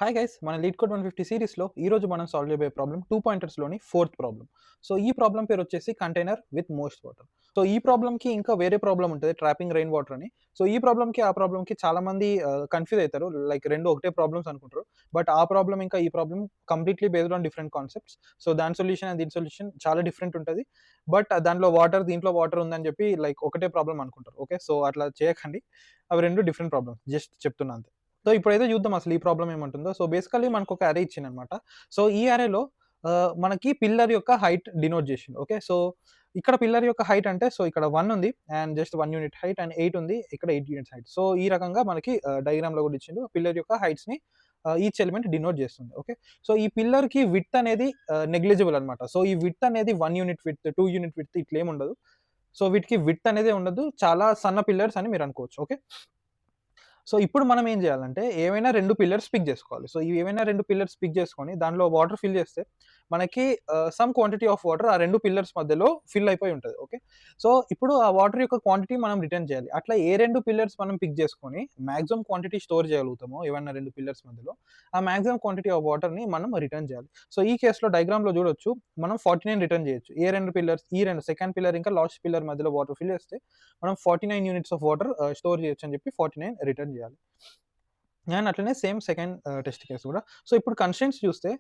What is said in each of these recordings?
Hi guys, మన lead code 150 సిరీస్లో ఈరోజు మనం సాల్వ్ చేయబోయే ప్రాబ్లం 2 పాయింటర్స్లోని ఫోర్త్ ప్రాబ్లం. సో ఈ ప్రాబ్లం పేరు వచ్చేసి container with most water. So ఈ ప్రాబ్లంకి ఇంకా వేరే ప్రాబ్లం ఉంటుంది, ట్రాపింగ్ రెయిన్ వాటర్ అని. సో ఈ ప్రాబ్లంకి ఆ ప్రాబ్లంకి చాలా మంది కన్ఫ్యూజ్ అవుతారు, లైక్ రెండు ఒకటే ప్రాబ్లమ్స్ అనుకుంటారు. బట్ ఆ ప్రాబ్లం ఇంకా ఈ problem completely based on different concepts. So దాని సొల్యూషన్ అండ్ దీని సొల్యూషన్ చాలా డిఫరెంట్ ఉంటుంది. బట్ దాంట్లో దీంట్లో వాటర్ ఉందని చెప్పి లైక్ ఒకటే ప్రాబ్లం అనుకుంటారు. ఓకే, సో అట్లా చేయకండి, అవి రెండు డిఫరెంట్ ప్రాబ్లమ్స్, జస్ట్ చెప్తున్నా అంతే. సో ఇప్పుడైతే చూద్దాం అసలు ఈ ప్రాబ్లమ్ ఏమంటుందో. సో బేసికల్లీ మనకు ఒక అరే ఇచ్చిందనమాట. సో ఈ అరేలో మనకి పిల్లర్ యొక్క హైట్ డినోట్ చేసిండు. ఓకే, సో ఇక్కడ పిల్లర్ యొక్క హైట్ అంటే సో ఇక్కడ 1 ఉంది and just 1 unit height, and 8 ఉంది, ఇక్కడ 8 యూనిట్స్ హైట్. సో ఈ రకంగా మనకి డయాగ్రామ్‌లో కూడా ఇచ్చిండు. పిల్లర్ యొక్క హైట్స్‌ని ఈచ్ ఎలిమెంట్ డినోట్ చేస్తుంది. ఓకే, సో ఈ పిల్లర్‌కి విడ్త్ అనేది నెగ్లిజిబుల్ అనమాట. సో ఈ విడ్త్ అనేది 1 యూనిట్ విడ్త్, 2 యూనిట్ విడ్త్ ఇట్లేమి ఉండదు. సో వీటికి విడ్త్ అనేది ఉండదు. చాలా సన్న పిల్లర్స్ అని మీరు అనుకోవచ్చు. ఓకే, సో ఇప్పుడు మనం ఏం చేయాలంటే ఏవైనా 2 పిల్లర్స్ పిక్ చేసుకోవాలి. సో ఈ ఏవైనా 2 పిల్లర్స్ పిక్ చేసుకొని దాంట్లో వాటర్ ఫిల్ చేస్తే మనకి సమ్ క్వాంటిటీ ఆఫ్ వాటర్ ఆ 2 పిల్లర్స్ మధ్యలో ఫిల్ అయిపోయి ఉంటది. ఓకే, సో ఇప్పుడు ఆ వాటర్ యొక్క క్వాంటిటీ మనం రిటర్న్ చేయాలి. అట్లా ఏ 2 పిల్లర్స్ మనం పిక్ చేసుకొని మాక్సిమం క్వాంటిటీ స్టోర్ చేయగలుగుతామో ఏవన్నా 2 పిల్లర్స్ మధ్యలో, ఆ మాక్సిమం క్వాంటిటీ ఆఫ్ వాటర్‌ని మనం రిటర్న్ చేయాలి. సో ఈ కేస్‌లో డయాగ్రామ్‌లో చూడొచ్చు, మనం 49 రిటర్న్ చేయొచ్చు. ఏ 2 పిల్లర్స్, ఈ 2 సెకండ్ పిల్లర్ ఇంకా లాస్ట్ పిల్లర్ మధ్యలో వాటర్ ఫిల్ చేస్తే మనం 49 యూనిట్స్ ఆఫ్ వాటర్ స్టోర్ చేయొచ్చు అని చెప్పి 49 రిటర్న్ చేయాలి. అండ్ అట్లనే సేమ్ సెకండ్ టెస్ట్ కేస్ కూడా. సో ఇప్పుడు కన్‌స్ట్రెయింట్స్ చూస్తే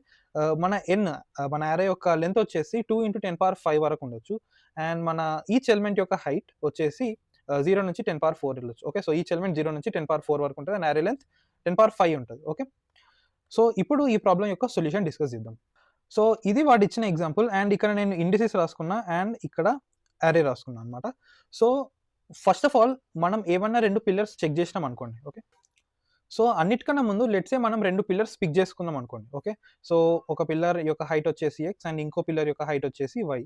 మన అరే యొక్క లెంత్ వచ్చేసి 2 ఇంటూ 10^5 వరకు ఉండొచ్చు. అండ్ మన ఈచ్ ఎలిమెంట్ యొక్క హైట్ వచ్చేసి 0 నుంచి 10^4 వెళ్ళొచ్చు. ఓకే, సో ఈచ్ ఎలిమెంట్ 0 నుంచి 10^4 వరకు ఉంటది. అండ్ అరే లెంత్ 10^5 ఉంటది. ఓకే, సో ఇప్పుడు ఈ ప్రాబ్లమ్ యొక్క సొల్యూషన్ డిస్కస్ చేద్దాం. సో ఇది వాడిచ్చిన ఎగ్జాంపుల్, అండ్ ఇక్కడ నేను ఇండిసెస్ రాసుకున్నా అండ్ ఇక్కడ అరే రాసుకున్నా అనమాట. సో ఫస్ట్ ఆఫ్ ఆల్ మనం ఏమన్నా 2 పిల్లర్స్ చెక్ చేసినాం అనుకోండి. ఓకే, సో అన్నిటికన్నా ముందు లెట్స్ సే మనం 2 పిల్లర్స్ పిక్ చేసుకుందాం అనుకోండి. ఓకే, సో ఒక పిల్లర్ యొక్క హైట్ వచ్చేసి ఎక్స్ అండ్ ఇంకో పిల్లర్ యొక్క హైట్ వచ్చేసి వై.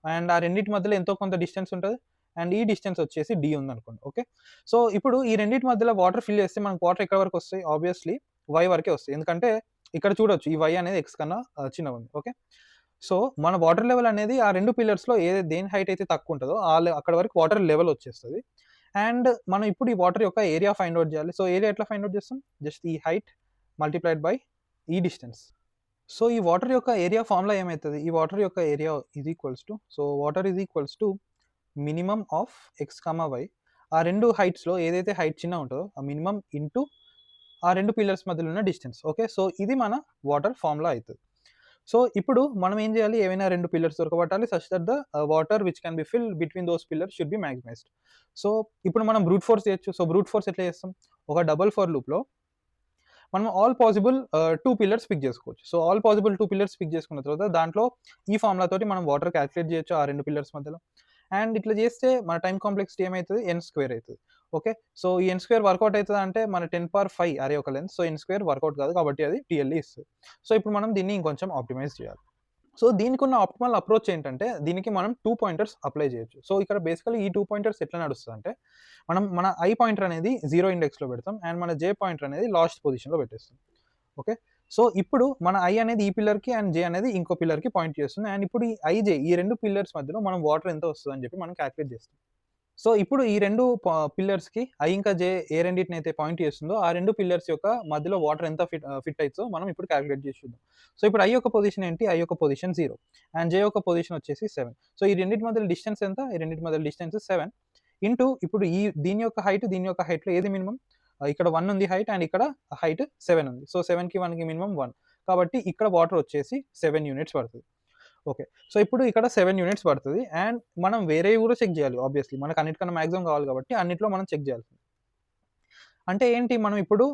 అండ్ ఆ రెండిటి మధ్యలో ఎంతో కొంత డిస్టెన్స్ ఉంటది. అండ్ ఈ డిస్టెన్స్ వచ్చేసి డి ఉందనుకోండి. ఓకే, సో ఇప్పుడు ఈ రెండిటి మధ్యలో వాటర్ ఫిల్ చేస్తే మనకు వాటర్ ఎక్కడి వరకు వస్తాయి? ఆబ్వియస్లీ వై వరకే వస్తాయి. ఎందుకంటే ఇక్కడ చూడొచ్చు ఈ వై అనేది ఎక్స్ కన్నా చిన్నగుంది. ఓకే, సో మన వాటర్ లెవెల్ అనేది ఆ 2 పిల్లర్స్‌లో దేని హైట్ అయితే తక్కువ ఉంటదో అక్కడ వరకు వాటర్ లెవెల్ వచ్చేస్తది. అండ్ మనం ఇప్పుడు ఈ వాటర్ యొక్క ఏరియా ఫైండ్ ఔట్ చేయాలి. సో ఏరియా ఎట్లా ఫైండ్ ఔట్ చేస్తాం? జస్ట్ ఈ హైట్ మల్టిప్లైడ్ బై ఈ డిస్టెన్స్. సో ఈ వాటర్ యొక్క ఏరియా ఫార్ములా ఏమైతది? ఈ వాటర్ యొక్క area water is equals to minimum of x, y. ఆ 2 హైట్స్‌లో ఏదైతే హైట్ చిన్నగా ఉంటదో ఆ మినిమమ్ ఇంటూ ఆ 2 పిల్లర్స్ మధ్యలో ఉన్న డిస్టెన్స్. ఓకే, సో ఇది మన వాటర్ ఫార్ములా అయితది. సో ఇప్పుడు మనం ఏం చేయాలి? ఏవైనా 2 పిల్లర్స్ దొరకబట్టాలి such that the water which can be filled between those pillars should be maximized. So ఇప్పుడు మనం బ్రూట్ ఫోర్స్ చేయొచ్చు. సో బ్రూట్ ఫోర్స్ ఎట్లా చేస్తాం? ఒక డబుల్ ఫర్ లూప్‌లో మనం ఆల్ పాసిబుల్ 2 పిల్లర్స్ పిక్ చేసుకోవచ్చు. So all possible 2 pillars pick చేసుకున్న తర్వాత దాంట్లో ఈ ఫార్ములా తోటి మనం వాటర్ కాలిక్యులేట్ చేయొచ్చు ఆ 2 పిల్లర్స్ మధ్యలో. అండ్ ఇట్లా చేస్తే మన టైమ్ కాంప్లెక్సిటీ ఏమైతది? n స్క్వేర్ అయితది. ఓకే, సో ఈ n స్క్వేర్ వర్కౌట్ అయితదా అంటే మన 10^5 అరే ఒక length. So n square work out కాదు కాబట్టి అది టీఎల్ఈ ఇస్తది. సో ఇప్పుడు మనం దీన్ని ఇంకొంచెం ఆప్టిమైజ్ చేయాలి. సో దీనికున్న ఆప్టిమల్ అప్రోచ్ ఏంటంటే దీనికి మనం 2 పాయింటర్స్ అప్లై చేయొచ్చు. సో ఇక్కడ బేసికల్లీ ఈ 2 పాయింటర్స్ ఎట్లా నడుస్తదంటే మన ఐ పాయింటర్ అనేది 0 ఇండెక్స్‌లో పెడతాం అండ్ మన జే పాయింటర్ అనేది లాస్ట్ పొజిషన్‌లో పెట్టేస్తాం. ఓకే, సో ఇప్పుడు మన ఐ అనేది ఈ పిల్లర్‌కి అండ్ జే అనేది ఇంకో పిల్లర్‌కి పాయింట్ చేస్తుంది. అండ్ ఇప్పుడు ఈ ఐ, జే ఈ 2 పిల్లర్స్ మధ్యలో మనం వాటర్ ఎంత వస్తదని చెప్పి మనం కాలిక్యులేట్ చేస్తాం. సో ఇప్పుడు ఈ 2 పిల్లర్స్‌కి ఐ ఇంకా జే ఏ రెండిటినైతే పాయింట్ చేస్తుందో ఆ 2 పిల్లర్స్ యొక్క మధ్యలో వాటర్ ఎంత ఫిట్ అయితదో మనం ఇప్పుడు కాలిక్యులేట్ చేసి చూద్దాం. సో ఇప్పుడు ఐ యొక్క పొజిషన్ ఏంటి? ఐ యొక్క పొజిషన్ 0 అండ్ జే యొక్క పొజిషన్ వచ్చేసి 7. సో ఈ రెండిటి మధ్యలో డిస్టెన్స్ ఎంత? ఈ రెండిటి మధ్యలో డిస్టెన్స్ 7 ఇంటూ ఇప్పుడు దీని యొక్క హైట్‌లో ఏది మినిమమ్? ఇక్కడ 1 ఉంది హైట్ అండ్ ఇక్కడ హైట్ 7 ఉంది. సో 7కి 1కి మినిమమ్ 1. కాబట్టి ఇక్కడ వాటర్ వచ్చేసి 7 యూనిట్స్ పడతది. ఓకే, సో ఇప్పుడు ఇక్కడ 7 యూనిట్స్ పడతది. అండ్ మనం వేరేవి కూడా చెక్ చేయాలి ఆబ్వియస్లీ. మనకు అన్నిటికన్నా మాక్సిమం కావాలి కాబట్టి అన్నిట్లో మనం చెక్ చేయాల్సింది. అంటే ఏంటి? మనం ఇప్పుడు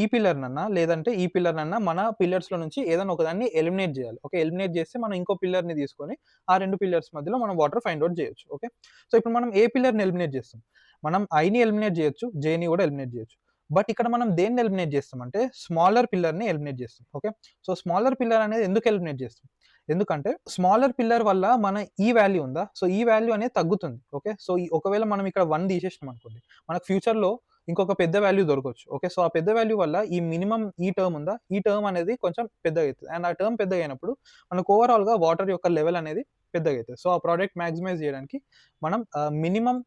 ఈ పిల్లర్‌నన్నా లేదంటే ఈ పిల్లర్‌నన్నా మన పిల్లర్స్‌లో నుంచి ఏదైనా ఒకదాన్ని ఎలిమినేట్ చేయాలి. ఓకే, ఎలిమినేట్ చేస్తే మనం ఇంకో పిల్లర్‌ని తీసుకొని ఆ 2 పిల్లర్స్ మధ్యలో మనం వాటర్ ఫైండ్ ఔట్ చేయొచ్చు. ఓకే, సో ఇప్పుడు మనం ఏ పిల్లర్‌ని ఎలిమినేట్ చేస్తాం? మనం ఐని ఎలిమినేట్ చేయొచ్చు, జేని కూడా ఎలిమినేట్ చేయొచ్చు. బట్ ఇక్కడ మనం దేన్ని ఎలిమినేట్ చేస్తామంటే స్మాలర్ పిల్లర్‌ని ఎలిమినేట్ చేస్తాం. ఓకే, సో స్మాలర్ పిల్లర్ అనేది ఎందుకు ఎలిమినేట్ చేస్తాం? ఎందుకంటే స్మాలర్ పిల్లర్ వల్ల మన ఈ వాల్యూ ఉందా? సో ఈ వాల్యూ అనేది తగ్గుతుంది. ఓకే, సో ఒకవేళ మనం ఇక్కడ 1 తీసేసినాం అనుకోండి, మనకు ఫ్యూచర్‌లో ఇంకొక పెద్ద వాల్యూ దొరకవచ్చు. ఓకే, సో ఆ పెద్ద వాల్యూ వల్ల ఈ మినిమమ్ ఈ టర్మ్ ఉందా? ఈ టర్మ్ అనేది కొంచెం పెద్దగయితది. అండ్ ఆ టర్మ్ పెద్దగయినప్పుడు మనకు ఓవరాల్‌గా వాటర్ యొక్క లెవెల్ అనేది పెద్దగయితది. సో ఆ ప్రోడక్ట్ మాక్సిమైజ్ చేయడానికి మనం మినిమమ్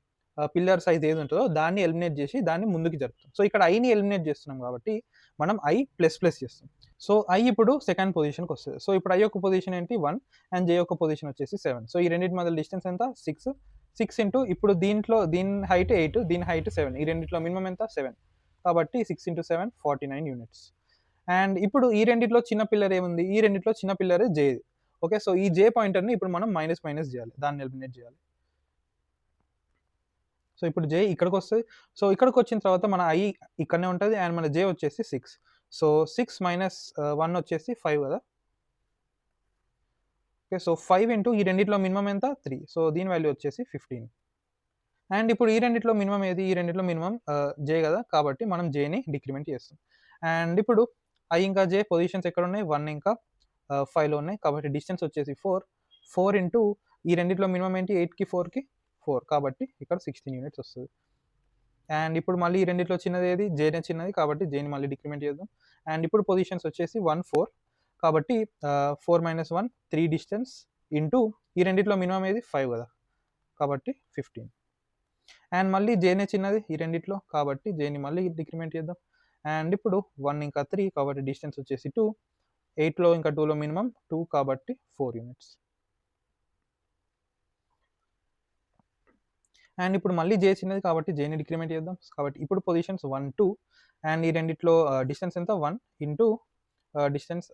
పిల్లర్ సైజ్ ఏది ఉంటదో దాన్ని ఎలిమినేట్ చేసి దాన్ని ముందుకు జరుపుతాం. సో ఇక్కడ ఐని ఎలిమినేట్ చేస్తున్నాం కాబట్టి మనం i ప్లస్ ప్లస్ చేస్తాం. సో i ఇప్పుడు సెకండ్ పొజిషన్కి వస్తుంది. సో ఇప్పుడు i యొక్క పొజిషన్ ఏంటి 1 అండ్ j యొక్క పొజిషన్ వచ్చేసి 7. సో ఈ రెండింటి మధ్య డిస్టెన్స్ ఎంత 6 ఇంటూ ఇప్పుడు దీని హైట్ 8, దీని హైట్ 7. ఈ రెండిట్లో మినిమం ఎంత 7. కాబట్టి 6 ఇంటూ 7 49 యూనిట్స్. అండ్ ఇప్పుడు ఈ రెండిట్లో చిన్న పిల్లర్ ఏముంది, ఈ రెండిట్లో చిన్న పిల్లర్ j. ఓకే, సో ఈ j పాయింటర్ని ఇప్పుడు మనం మైనస్ చేయాలి, దాన్ని ఎలిమినేట్ చేయాలి. సో ఇప్పుడు j ఇక్కడికి వస్తుంది. సో ఇక్కడికి వచ్చిన తర్వాత మన i ఇక్కడనే ఉంటుంది అండ్ మన j వచ్చేసి 6. సో 6 మైనస్ 1 వచ్చేసి 5 కదా. ఓకే, సో 5 ఇంటూ ఈ రెండిట్లో మినిమం ఎంత 3. సో దీని వాల్యూ వచ్చేసి 15. అండ్ ఇప్పుడు ఈ రెండిట్లో మినిమం ఏది, ఈ రెండిట్లో మినిమం j కదా, కాబట్టి మనం jని డిక్రిమెంట్ చేస్తాం. అండ్ ఇప్పుడు i ఇంకా j పొజిషన్స్ ఎక్కడ ఉన్నాయి, 1 ఇంకా 5లో ఉన్నాయి, కాబట్టి డిస్టెన్స్ వచ్చేసి 4 ఇంటూ ఈ రెండిట్లో మినిమం ఏంటి 8కి 4కి 4, కాబట్టి ఇక్కడ 16 యూనిట్స్ వస్తుంది. అండ్ ఇప్పుడు మళ్ళీ ఈ రెండిట్లో చిన్నది ఏది, jనే చిన్నది, కాబట్టి jని మళ్ళీ డిక్రిమెంట్ చేద్దాం. అండ్ ఇప్పుడు పొజిషన్స్ వచ్చేసి 1 4, కాబట్టి 4 మైనస్ 1 3 డిస్టెన్స్ ఇంటూ ఈ రెండిట్లో మినిమం ఏది 5 కదా, కాబట్టి 15. అండ్ మళ్ళీ jనే చిన్నది ఈ రెండిట్లో, కాబట్టి jని మళ్ళీ డిక్రిమెంట్ చేద్దాం. అండ్ ఇప్పుడు 1 ఇంకా 3, కాబట్టి డిస్టెన్స్ వచ్చేసి 2. 8లో ఇంకా 2లో మినిమం 2, కాబట్టి 4 యూనిట్స్. అండ్ ఇప్పుడు మళ్ళీ j చిన్నది, కాబట్టి jని డిక్రిమెంట్ చేద్దాం. కాబట్టి ఇప్పుడు పొజిషన్స్ 1 2 అండ్ ఈ రెండిట్లో డిస్టెన్స్ ఎంత 1 ఇంటూ డిస్టెన్స్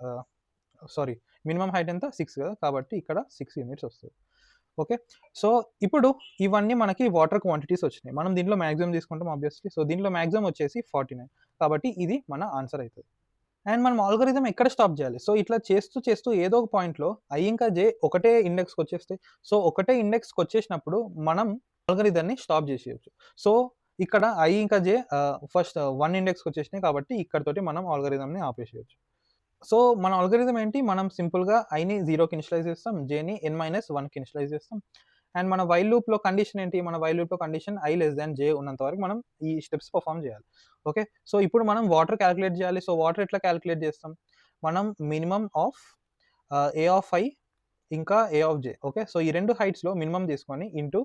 మినిమం హైట్ ఎంత 6 కదా, కాబట్టి ఇక్కడ 6 యూనిట్స్ వస్తుంది. ఓకే, సో ఇప్పుడు ఇవన్నీ మనకి వాటర్ క్వాంటిటీస్ వచ్చినాయి. మనం దీంట్లో మ్యాక్సిమం తీసుకుంటాం ఆబ్వియస్లీ. సో దీంట్లో మ్యాక్సిమం వచ్చేసి 49, కాబట్టి ఇది మన ఆన్సర్ అవుతుంది. అండ్ మనం ఆల్గోరిథం ఎక్కడ స్టాప్ చేయాలి, సో ఇట్లా చేస్తూ ఏదో ఒక పాయింట్లో i ఇంకా j ఒకటే ఇండెక్స్కి వచ్చేస్తాయి. సో ఒకటే ఇండెక్స్కి వచ్చేసినప్పుడు మనం ఆల్గోరిథంని స్టాప్ చేసేయచ్చు. సో ఇక్కడ i ఇంకా j ఫస్ట్ 1 ఇండెక్స్కి వచ్చేసినాయి, కాబట్టి ఇక్కడతోటి మనం ఆల్గోరిథంని ఆపేసేయచ్చు. సో మన ఆల్గోరిథం ఏంటి, మనం సింపుల్గా iని 0కి ఇనిషియలైజ్ చేస్తాం, jని n-1కి ఇనిషియలైజ్ చేస్తాం. అండ్ మన వైల్ లూప్లో కండిషన్ ఏంటి, మన వైల్ లూప్లో condition i less than j ఉన్నంత వరకు మనం ఈ స్టెప్స్ పర్ఫామ్ చేయాలి. ఓకే, సో ఇప్పుడు మనం వాటర్ క్యాలిక్యులేట్ చేయాలి. సో వాటర్ ఎట్లా క్యాలిక్యులేట్ చేస్తాం, మనం minimum of a of i ఇంకా a of j. Okay, so ఈ రెండు హైట్స్లో మినిమం తీసుకొని ఇంటూ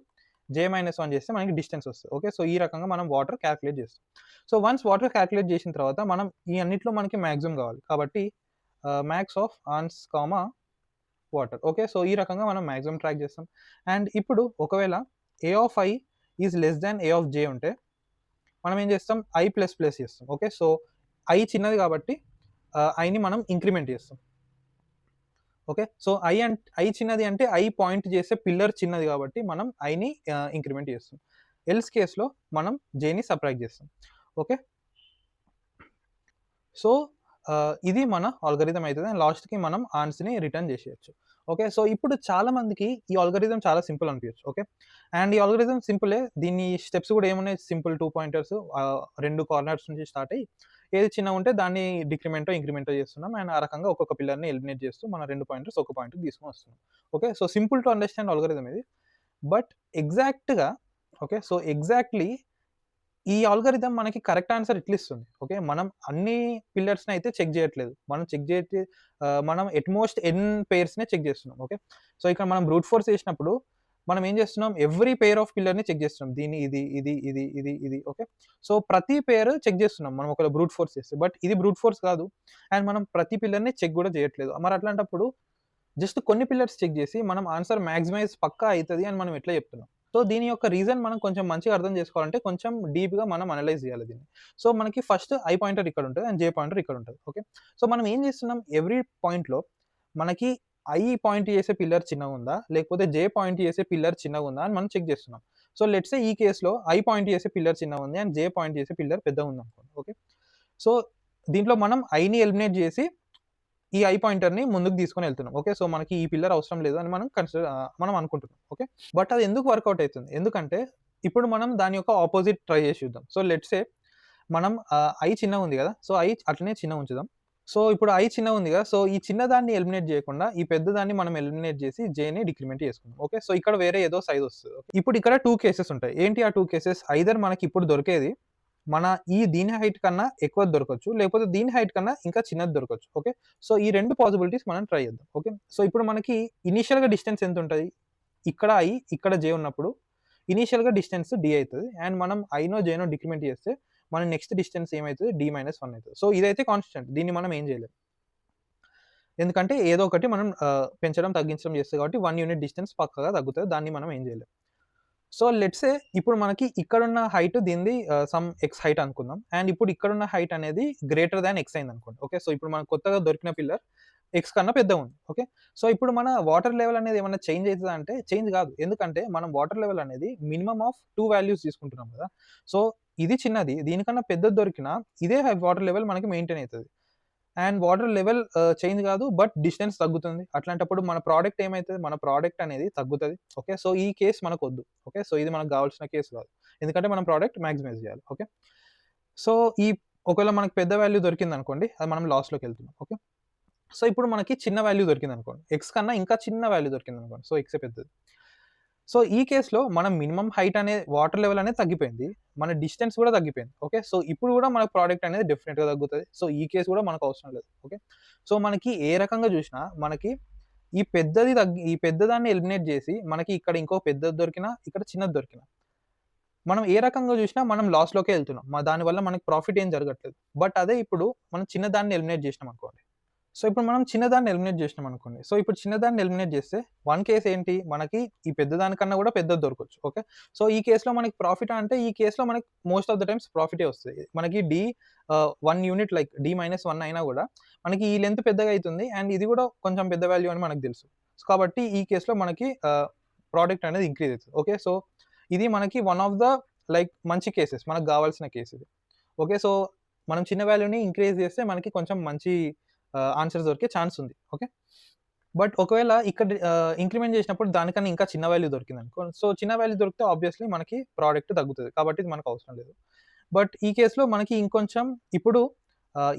j-1 చేస్తే మనకి డిస్టెన్స్ వస్తుంది. ఓకే, సో ఈ రకంగా మనం వాటర్ క్యాలిక్యులేట్ చేస్తాం. సో వన్స్ వాటర్ క్యాలిక్యులేట్ చేసిన తర్వాత మనం ఈ అన్నిట్లో మనకి మ్యాక్సిమం కావాలి, కాబట్టి max of ans comma water. Okay, so ఈ రకంగా మనం మ్యాక్సిమం ట్రాక్ చేస్తాం. అండ్ ఇప్పుడు ఒకవేళ a of i is less than a of j ఉంటే మనం ఏం చేస్తాం, i ప్లస్ ప్లస్ చేస్తాం. ఓకే, సో i చిన్నది కాబట్టి iని మనం ఇంక్రిమెంట్ చేస్తాం. ఓకే, సో i చిన్నది అంటే i పాయింట్ చేసే పిల్లర్ చిన్నది కాబట్టి మనం iని ఇంక్రిమెంట్ చేస్తాం. ఎల్స్ కేసులో మనం jని సబ్ట్రాక్ట్ చేస్తాం. ఓకే, సో ఇది మన ఆల్గోరిథం అవుతుంది అండ్ లాస్ట్కి మనం ఆన్సర్ని రిటర్న్ చేసేయచ్చు. ఓకే, సో ఇప్పుడు చాలా మందికి ఈ ఆల్గోరిథం చాలా సింపుల్ అనిపించచ్చు. ఓకే, అండ్ ఈ ఆల్గోరిథం సింపులే, దీని స్టెప్స్ కూడా ఏమున్నాయి, సింపుల్ 2 పాయింటర్స్ 2 కార్నర్స్ నుంచి స్టార్ట్ అయ్యి ఏది చిన్న ఉంటే దాన్ని డిక్రిమెంటో ఇంక్రిమెంటో చేస్తున్నాం అండ్ ఆ రకంగా ఒక్కొక్క పిల్లర్ని ఎలిమినేట్ చేస్తూ మన 2 పాయింటర్స్ ఒక పాయింట్ తీసుకొని వస్తున్నాం. Okay, so simple to understand algorithm ఇది, బట్ ఎగ్జాక్ట్గా ఓకే, సో ఎగ్జాక్ట్లీ ఈ ఆల్గోరిథం మనకి కరెక్ట్ ఆన్సర్ ఇట్లా ఇస్తుంది. ఓకే, మనం అన్ని పిల్లర్స్ని అయితే చెక్ చేయట్లేదు, మనం ఎట్మోస్ట్ n పేర్స్నే చెక్ చేస్తున్నాం. ఓకే, సో ఇక్కడ మనం బ్రూట్ ఫోర్స్ చేసినప్పుడు మనం ఏం చేస్తున్నాం, ఎవ్రీ పేర్ ఆఫ్ పిల్లర్ని చెక్ చేస్తున్నాం, దీన్ని ఇది. ఓకే, సో ప్రతి పేరు చెక్ చేస్తున్నాం మనం ఒకవేళ బ్రూట్ ఫోర్స్ చేస్తే, బట్ ఇది బ్రూట్ ఫోర్స్ కాదు అండ్ మనం ప్రతి పిల్లర్ని చెక్ కూడా చేయట్లేదు. మరి అట్లాంటప్పుడు జస్ట్ కొన్ని పిల్లర్స్ చెక్ చేసి మనం ఆన్సర్ మ్యాక్సిమైజ్ పక్కా అవుతుంది అని మనం ఎట్లా చెప్తున్నాం. సో దీని యొక్క రీజన్ మనం కొంచెం మంచిగా అర్థం చేసుకోవాలంటే కొంచెం డీప్గా మనం అనలైజ్ చేయాలి దీన్ని. సో మనకి ఫస్ట్ i పాయింటర్ ఇక్కడ ఉంటుంది అండ్ j పాయింటర్ ఇక్కడ ఉంటుంది. ఓకే, సో మనం ఏం చేస్తున్నాం, ఎవ్రీ పాయింట్లో మనకి i పాయింట్ చేసే పిల్లర్ చిన్నగా ఉందా లేకపోతే j పాయింట్ చేసే పిల్లర్ చిన్నగా ఉందా అని మనం చెక్ చేస్తున్నాం. సో లెట్స్ సే ఈ కేసులో i పాయింట్ చేసే పిల్లర్ చిన్నగా ఉంది అండ్ j పాయింట్ చేసే పిల్లర్ పెద్దగా ఉంది అనుకోండి. ఓకే, సో దీంట్లో మనం iని ఎలిమినేట్ చేసి ఈ i పాయింటర్ని ముందుకు తీసుకొని వెళ్తున్నాం. ఓకే, సో మనకి ఈ పిల్లర్ అవసరం లేదు అని మనం అనుకుంటున్నాం. ఓకే, బట్ అది ఎందుకు వర్కౌట్ అవుతుంది, ఎందుకంటే ఇప్పుడు మనం దాని యొక్క ఆపోజిట్ ట్రై చేసి చూద్దాం. సో లెట్స్ సే మనం i చిన్నగా ఉంది కదా, సో i అట్లనే చిన్న ఉంచుదాం. సో ఇప్పుడు i చిన్నగా ఉంది కదా, సో ఈ చిన్నదాన్ని ఎలిమినేట్ చేయకుండా ఈ పెద్దదాన్ని మనం ఎలిమినేట్ చేసి jని డిక్రిమెంట్ చేసుకుందాం. ఓకే, సో ఇక్కడ వేరే ఏదో సైజ్ వస్తుంది. ఇప్పుడు ఇక్కడ 2 కేసెస్ ఉంటాయి. ఏంటి ఆ 2 కేసెస్, ఐదర్ మనకి ఇప్పుడు దొరికేది దీని హైట్ కన్నా ఎక్కువ దొరకచ్చు, లేకపోతే దీని హైట్ కన్నా ఇంకా చిన్నది దొరకచ్చు. ఓకే, సో ఈ 2 పాసిబిలిటీస్ మనం ట్రై చేద్దాం. ఓకే, సో ఇప్పుడు మనకి ఇనీషియల్గా డిస్టెన్స్ ఎంత ఉంటుంది, ఇక్కడ i ఇక్కడ j ఉన్నప్పుడు ఇనీషియల్గా డిస్టెన్స్ d అవుతుంది అండ్ మనం iనో jనో డిక్రిమెంట్ చేస్తే మన నెక్స్ట్ డిస్టెన్స్ ఏమవుతుంది d-1 అవుతుంది. సో ఇదైతే కాన్స్టెంట్, దీన్ని మనం ఏం చేయలేం. ఎందుకంటే ఏదో ఒకటి మనం పెంచడం తగ్గించడం చేస్తుంది కాబట్టి 1 యూనిట్ డిస్టెన్స్ పక్కగా తగ్గుతుంది, దాన్ని మనం ఏం చేయలేం. సో లెట్స్ సే ఇప్పుడు మనకి ఇక్కడున్న హైట్ దీనిది సమ్ ఎక్స్ హైట్ అనుకుందాం, అండ్ ఇప్పుడు ఇక్కడున్న హైట్ అనేది గ్రేటర్ దాన్ ఎక్స్ అయింది అనుకోండి. ఓకే, సో ఇప్పుడు మనకు కొత్తగా దొరికిన పిల్లర్ ఎక్స్ కన్నా పెద్దగా ఉంది. ఓకే, సో ఇప్పుడు మన వాటర్ లెవెల్ అనేది ఏమైనా చేంజ్ అవుతుందా అంటే చేంజ్ కాదు, ఎందుకంటే మనం వాటర్ లెవెల్ అనేది మినిమం ఆఫ్ 2 వాల్యూస్ తీసుకుంటున్నాం కదా. సో ఇది చిన్నది, దీనికన్నా పెద్దది దొరికినా ఇదే వాటర్ లెవెల్ మనకి మెయింటైన్ అవుతుంది, అండ్ వాటర్ లెవెల్ చేంజ్ కాదు బట్ డిస్టెన్స్ తగ్గుతుంది. అట్లాంటప్పుడు మన ప్రోడక్ట్ ఏమైతుంది, మన ప్రోడక్ట్ అనేది తగ్గుతుంది. ఓకే, సో ఈ కేసు మనకు వద్దు. ఓకే, సో ఇది మనకు కావాల్సిన కేసు కాదు, ఎందుకంటే మనం ప్రోడక్ట్ మ్యాక్సిమైజ్ చేయాలి. ఓకే, సో ఈ ఒకవేళ మనకు పెద్ద వాల్యూ దొరికింది అనుకోండి, అది మనం లాస్లోకి వెళ్తున్నాం. ఓకే, సో ఇప్పుడు మనకి చిన్న వాల్యూ దొరికింది అనుకోండి, ఎక్స్ కన్నా ఇంకా చిన్న వాల్యూ దొరికింది అనుకోండి, సో ఎక్సే పెద్దది. సో ఈ కేసులో మనం మినిమం హైట్ అనే వాటర్ లెవెల్ అనేది తగ్గిపోయింది, మన డిస్టెన్స్ కూడా తగ్గిపోయింది. ఓకే, సో ఇప్పుడు కూడా మన ప్రోడక్ట్ అనేది డెఫినెట్గా తగ్గుతుంది. సో ఈ కేసు కూడా మనకు అవసరం లేదు. ఓకే, సో మనకి ఏ రకంగా చూసినా మనకి ఈ పెద్దదాన్ని ఎలిమినేట్ చేసి మనకి ఇక్కడ ఇంకో పెద్దది దొరికినా ఇక్కడ చిన్నది దొరికినా మనం ఏ రకంగా చూసినా మనం లాస్లోకే వెళ్తున్నాం, దానివల్ల మనకి ప్రాఫిట్ ఏం జరగట్లేదు. బట్ అదే ఇప్పుడు మనం చిన్నదాన్ని ఎలిమినేట్ చేసినాం అనుకోండి, సో ఇప్పుడు మనం చిన్నదాన్ని ఎలిమినేట్ చేసినాం అనుకోండి, సో ఇప్పుడు చిన్నదాన్ని ఎలిమినేట్ చేస్తే వన్ కేసు ఏంటి, మనకి ఈ పెద్దదానికన్నా కూడా పెద్దది దొరకవచ్చు. ఓకే, సో ఈ కేసులో మనకి ప్రాఫిట్ అంటే ఈ కేసులో మనకి మోస్ట్ ఆఫ్ ద టైమ్స్ ప్రాఫిటే వస్తుంది. మనకి వన్ యూనిట్ లైక్ d-1 అయినా కూడా మనకి ఈ లెంత్ పెద్దగా అవుతుంది, అండ్ ఇది కూడా కొంచెం పెద్ద వాల్యూ అని మనకు తెలుసు. సో కాబట్టి ఈ కేసులో మనకి ప్రోడక్ట్ అనేది ఇంక్రీజ్ అవుతుంది. ఓకే, సో ఇది మనకి వన్ ఆఫ్ ద లైక్ మంచి కేసెస్, మనకు కావాల్సిన కేసు ఇది. ఓకే, సో మనం చిన్న వాల్యూని ఇంక్రీజ్ చేస్తే మనకి కొంచెం మంచి ఆన్సర్స్ దొరికే ఛాన్స్ ఉంది. ఓకే, బట్ ఒకవేళ ఇక్కడ ఇంక్రిమెంట్ చేసినప్పుడు దానికన్నా ఇంకా చిన్న వాల్యూ దొరికింది అనుకో, సో చిన్న వాల్యూ దొరికితే ఆబ్వియస్లీ మనకి ప్రోడక్ట్ తగ్గుతుంది, కాబట్టి ఇది మనకు అవసరం లేదు. బట్ ఈ కేసులో మనకి ఇంకొంచెం ఇప్పుడు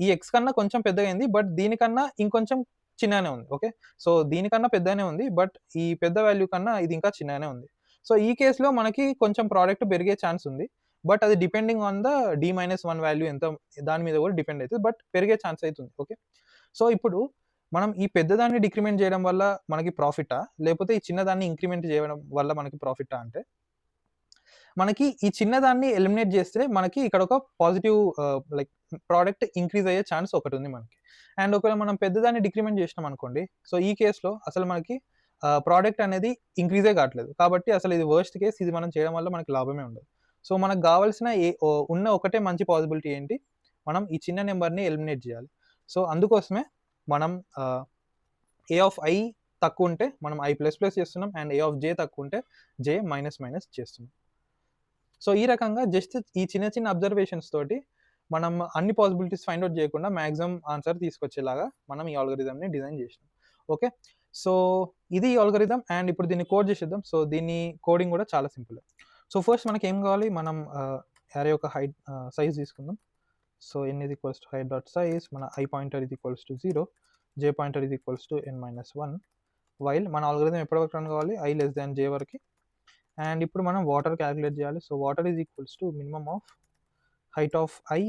ఈ ఎక్స్ కన్నా కొంచెం పెద్దగా అయింది, బట్ దీనికన్నా ఇంకొంచెం చిన్నగానే ఉంది. ఓకే, సో దీనికన్నా పెద్దగానే ఉంది, బట్ ఈ పెద్ద వాల్యూ కన్నా ఇది ఇంకా చిన్నగానే ఉంది. సో ఈ కేసులో మనకి కొంచెం ప్రోడక్ట్ పెరిగే ఛాన్స్ ఉంది, బట్ అది depending on the d-1 value ఎంత, దాని మీద కూడా డిపెండ్ అవుతుంది, బట్ పెరిగే ఛాన్స్ అవుతుంది. ఓకే, సో ఇప్పుడు మనం ఈ పెద్దదాన్ని డిక్రిమెంట్ చేయడం వల్ల మనకి ప్రాఫిటా, లేకపోతే ఈ చిన్నదాన్ని ఇంక్రిమెంట్ చేయడం వల్ల మనకి ప్రాఫిటా అంటే మనకి ఈ చిన్నదాన్ని ఎలిమినేట్ చేస్తే మనకి ఇక్కడ ఒక పాజిటివ్ లైక్ ప్రోడక్ట్ ఇంక్రీజ్ అయ్యే ఛాన్స్ ఒకటి ఉంది మనకి. అండ్ ఒకవేళ మనం పెద్దదాన్ని డిక్రిమెంట్ చేసినాం అనుకోండి, సో ఈ కేసులో అసలు మనకి ప్రోడక్ట్ అనేది ఇంక్రీజే కావట్లేదు, కాబట్టి అసలు ఇది వర్స్ట్ కేస్, ఇది మనం చేయడం వల్ల మనకి లాభమే ఉండదు. సో మనకు కావాల్సిన ఉన్న ఒకటే మంచి పాసిబిలిటీ ఏంటి, మనం ఈ చిన్న నెంబర్ని ఎలిమినేట్ చేయాలి. సో అందుకోసమే మనం ఏ ఆఫ్ ఐ తక్కువ ఉంటే మనం ఐ ప్లస్ ప్లస్ చేస్తున్నాం, అండ్ ఏ ఆఫ్ జే తక్కువ ఉంటే జే మైనస్ మైనస్ చేస్తున్నాం. సో ఈ రకంగా జస్ట్ ఈ చిన్న చిన్న అబ్జర్వేషన్స్ తోటి మనం అన్ని పాసిబిలిటీస్ ఫైండ్ అవుట్ చేయకుండా మ్యాక్సిమం ఆన్సర్ తీసుకొచ్చేలాగా మనం ఈ ఆల్గరిథంని డిజైన్ చేసినాం. ఓకే, సో ఇది ఈ ఆల్గరిథం, అండ్ ఇప్పుడు దీన్ని కోడ్ చేసేద్దాం. సో దీన్ని కోడింగ్ కూడా చాలా సింపుల్. సో ఫస్ట్ మనకి ఏం కావాలి, మనం అరే యొక్క హైట్ సైజ్ తీసుకుందాం. So n is equals to height dot size, మన i pointer is equals to 0, j pointer is equals to n-1, while మన ఆల్గరిథం ఎప్పటి వరకు రన్ కావాలి, i less than j వరకు. అండ్ ఇప్పుడు మనం వాటర్ క్యాలిక్యులేట్ చేయాలి. So water is equals to minimum of height of i,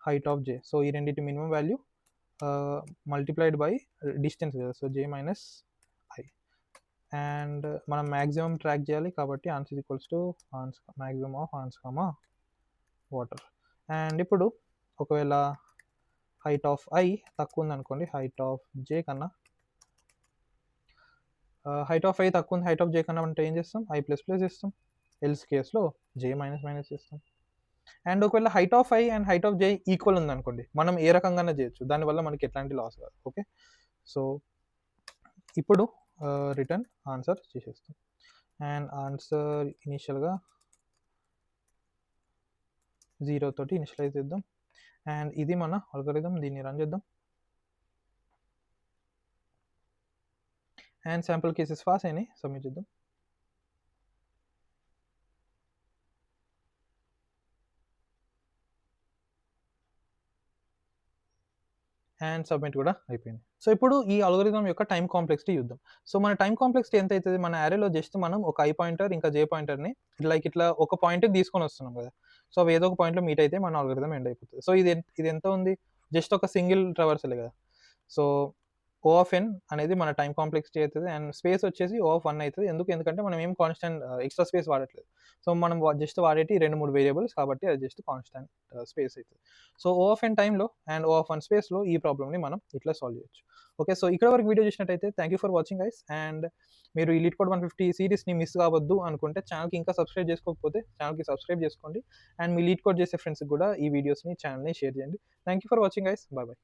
height of j. So ఈ రెండింటి minimum value multiplied by distance కదా, so j minus i. And మనం maximum track చేయాలి, కాబట్టి ans is equals to maximum of ans water. And ఇప్పుడు ఒకవేళ height of i తక్కువ ఉంది అనుకోండి, హైట్ ఆఫ్ j కన్నా హైట్ ఆఫ్ i తక్కువ ఉంది హైట్ ఆఫ్ j కన్నా అంటే ఏం చేస్తాం, i ప్లస్ ప్లస్ చేస్తాం, ఎల్స్ కేస్లో j మైనస్ మైనస్ చేస్తాం. అండ్ ఒకవేళ height of i and height of j equal ఉంది అనుకోండి, మనం ఏ రకంగానే చేయొచ్చు, దానివల్ల మనకి ఎట్లాంటి లాస్ కాదు. ఓకే, సో ఇప్పుడు రిటర్న్ ఆన్సర్ చేసేస్తాం, అండ్ ఆన్సర్ ఇనిషియల్గా 0 తోటి ఇనిషియలైజ్ చేద్దాం. అండ్ ఇది మన ఆల్గరిథం, దీన్ని రన్ చేద్దాం. అండ్ శాంపుల్ కేసెస్ పాస్ అయినాయి, సబ్మిట్ చేద్దాం. అండ్ సబ్మిట్ కూడా అయిపోయింది. సో ఇప్పుడు ఈ అల్గోరిథం యొక్క టైం కాంప్లెక్సిటీ చూద్దాం. సో మన టైం కాంప్లెక్సిటీ ఎంత అవుతుంది, మన యారేలో జస్ట్ మనం ఒక ఐ పాయింటర్ ఇంకా జే పాయింటర్ని ఇట్లా ఒక పాయింట్కి తీసుకొని వస్తున్నాం కదా. సో అవి ఏదో ఒక పాయింట్లో మీట్ అయితే మన అల్గోరిథం ఎండ్ అయిపోతుంది. సో ఇది ఎంత ఉంది, జస్ట్ ఒక సింగిల్ ట్రావర్సలే కదా. సో ఓ ఆఫ్ ఎన్ అనేది మన టైం కాంప్లెక్సిటీ అవుతుంది అండ్ స్పేస్ వచ్చేసి ఓ ఆఫ్ 1 అవుతుంది. ఎందుకంటే మనం ఏం కాన్స్టెంట్ ఎక్స్ట్రా స్పేస్ వాడట్లేదు. సో మనం జస్ట్ వాడేటి 2-3 వేరియబుల్స్ కాబట్టి అది జస్ట్ కాన్స్టెంట్ స్పేస్ అవుతుంది. సో ఓ ఆఫ్ ఎన్ టైంలో అండ్ ఓ ఆఫ్ 1 స్పేస్లో ఈ ప్రాబ్లమ్ని మనం ఇట్లా సాల్వ్ చేయొచ్చు. ఓకే, సో ఇక్కడ వరకు వీడియో చూసినట్టయితే thank you for watching guys. And మీరు ఈ లీడ్ కోడ్ 150 సిరీస్ని మిస్ కావద్దు అనుకుంటే ఛానల్కి ఇంకా సబ్స్క్రైబ్ చేసుకోకపోతే ఛానల్కి సబ్స్క్రైబ్ చేసుకోండి. అండ్ మీ లీడ్ కోడ్ చేసే ఫ్రెండ్స్కి కూడా ఈ వీడియోస్ని ఛానల్ని షేర్ చేయండి. Thank you for watching guys. Bye bye.